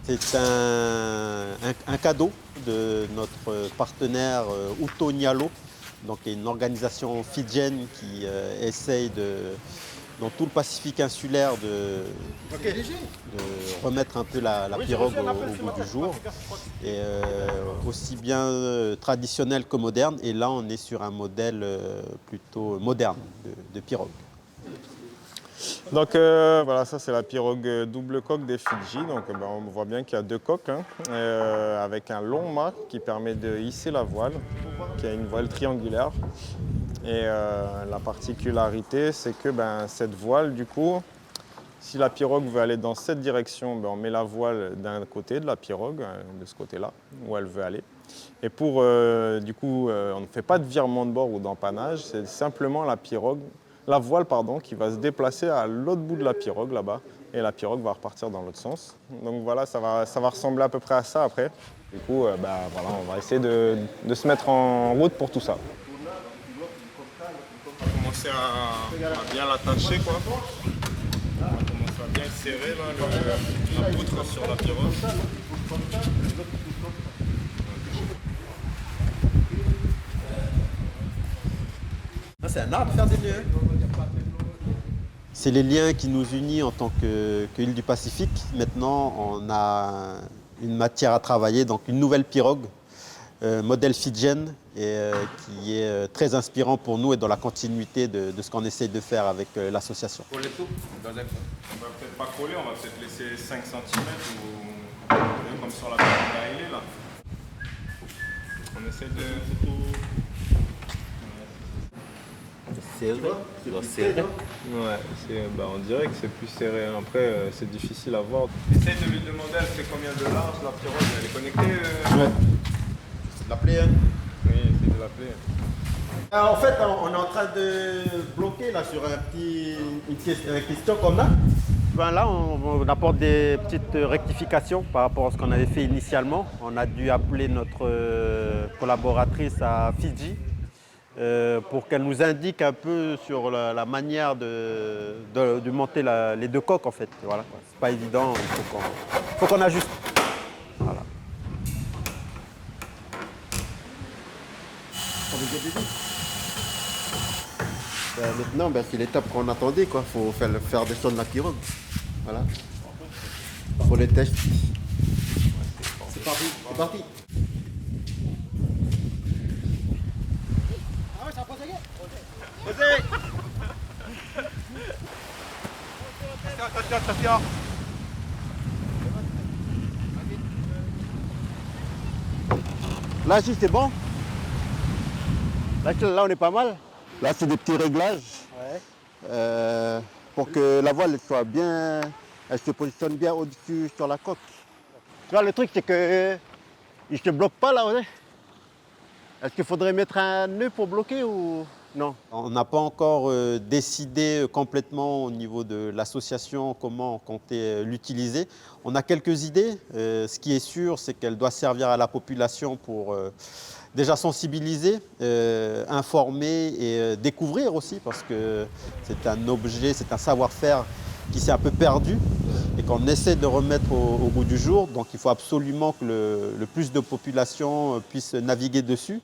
C'est un cadeau de notre partenaire Utonialo, donc une organisation fidjienne qui essaye dans tout le Pacifique insulaire de remettre un peu la pirogue au goût du jour, et aussi bien traditionnel que moderne. Et là, on est sur un modèle plutôt moderne de pirogue. Donc voilà, ça c'est la pirogue double coque des Fidji. Donc on voit bien qu'il y a deux coques avec un long mât qui permet de hisser la voile, qui a une voile triangulaire. Et la particularité, c'est que cette voile, du coup, si la pirogue veut aller dans cette direction, on met la voile d'un côté de la pirogue, de ce côté-là, où elle veut aller. Et pour, du coup, on ne fait pas de virement de bord ou d'empannage, c'est simplement la voile qui va se déplacer à l'autre bout de la pirogue là-bas, et la pirogue va repartir dans l'autre sens. Donc voilà, ça va ressembler à peu près à ça après. Du coup, voilà, on va essayer de se mettre en route pour tout ça. On va commencer à bien l'attacher, quoi. On va commencer à bien serrer là, la poutre sur la pirogue. C'est un art de faire des nœuds. C'est les liens qui nous unissent en tant qu'île du Pacifique. Maintenant, on a une matière à travailler, donc une nouvelle pirogue, modèle fidjienne, et qui est très inspirant pour nous et dans la continuité de ce qu'on essaye de faire avec l'association. On va peut-être pas coller, on va peut-être laisser 5 cm ou comme sur la pirogue à Hailey, là. On essaie de... Serré. Ouais, on dirait que c'est plus serré. Après, c'est difficile à voir. Essaye de lui demander, elle fait combien de large la pirogue? Elle est connectée Ouais. C'est de l'appeler. Hein. Oui, essaye de l'appeler. En fait, on est en train de bloquer là sur une question qu'on a. Là, on apporte des petites rectifications par rapport à ce qu'on avait fait initialement. On a dû appeler notre collaboratrice à Fidji pour qu'elle nous indique un peu sur la manière de monter les deux coques en fait. Voilà, c'est pas évident, il faut qu'on ajuste. Voilà. Maintenant, c'est l'étape qu'on attendait, quoi. Faut faire descendre la pirogue. Voilà. Pour les tests. C'est parti, c'est parti. Ah ouais, ça a posé. Attention. Là, si c'est bon. Là, on est pas mal. Là, c'est des petits réglages pour que la voile soit bien, elle se positionne bien au-dessus sur la coque. Tu vois, le truc, c'est que il ne se bloque pas là, ouais. Est-ce qu'il faudrait mettre un nœud pour bloquer ou non? On n'a pas encore décidé complètement au niveau de l'association comment on comptait l'utiliser. On a quelques idées. Ce qui est sûr, c'est qu'elle doit servir à la population pour déjà sensibiliser, informer et découvrir aussi, parce que c'est un objet, c'est un savoir-faire qui s'est un peu perdu et qu'on essaie de remettre au goût du jour. Donc il faut absolument que le plus de population puisse naviguer dessus.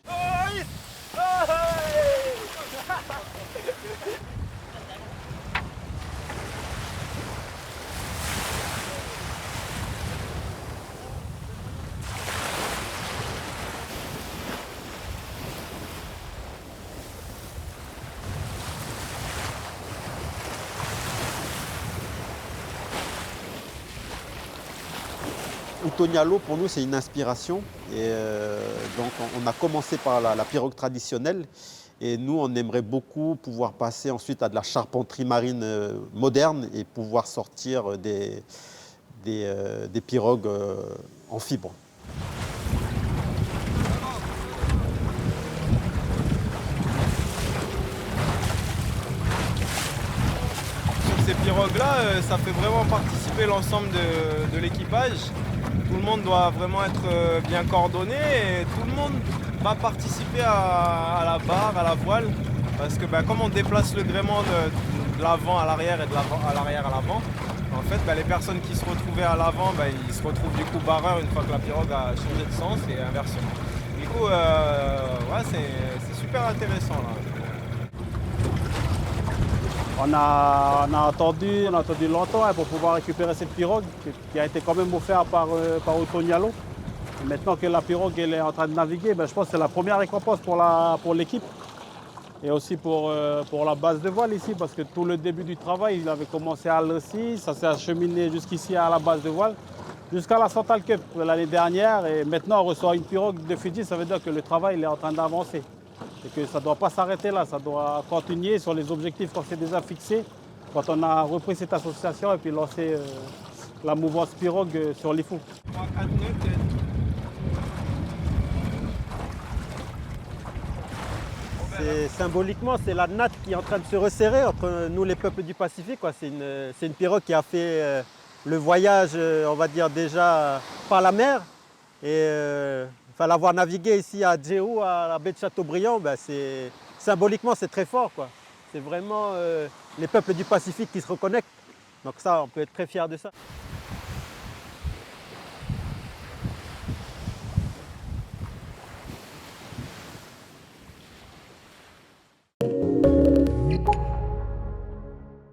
Utonialo, pour nous, c'est une inspiration. Et donc, on a commencé par la pirogue traditionnelle. Et nous, on aimerait beaucoup pouvoir passer ensuite à de la charpenterie marine moderne et pouvoir sortir des pirogues en fibre. Sur ces pirogues-là, ça fait vraiment participer l'ensemble de l'équipage. Tout le monde doit vraiment être bien coordonné et tout le monde va participer à la barre, à la voile. Parce que comme on déplace le gréement de l'avant à l'arrière et de l'arrière à l'avant. En fait, les personnes qui se retrouvaient à l'avant, ils se retrouvent du coup barreurs une fois que la pirogue a changé de sens et inversement. Du coup, ouais, c'est super intéressant là. On a attendu longtemps pour pouvoir récupérer cette pirogue qui a été quand même offerte par Otonialo. Et maintenant que la pirogue elle est en train de naviguer, je pense que c'est la première récompense pour l'équipe et aussi pour la base de voile ici, parce que tout le début du travail, il avait commencé à Alressi, ça s'est acheminé jusqu'ici à la base de voile, jusqu'à la Santal Cup l'année dernière, et maintenant on reçoit une pirogue de Fidji, ça veut dire que le travail il est en train d'avancer. Et que ça ne doit pas s'arrêter là, ça doit continuer sur les objectifs qu'on s'est déjà fixés quand on a repris cette association et puis lancé la mouvance pirogue sur l'IFU. Symboliquement, c'est la natte qui est en train de se resserrer entre nous, les peuples du Pacifique. C'est une pirogue qui a fait le voyage, on va dire déjà par la mer. Et l'avoir navigué ici à Djéou, à la baie de Châteaubriand, symboliquement c'est très fort, quoi. C'est vraiment les peuples du Pacifique qui se reconnectent. Donc ça, on peut être très fiers de ça.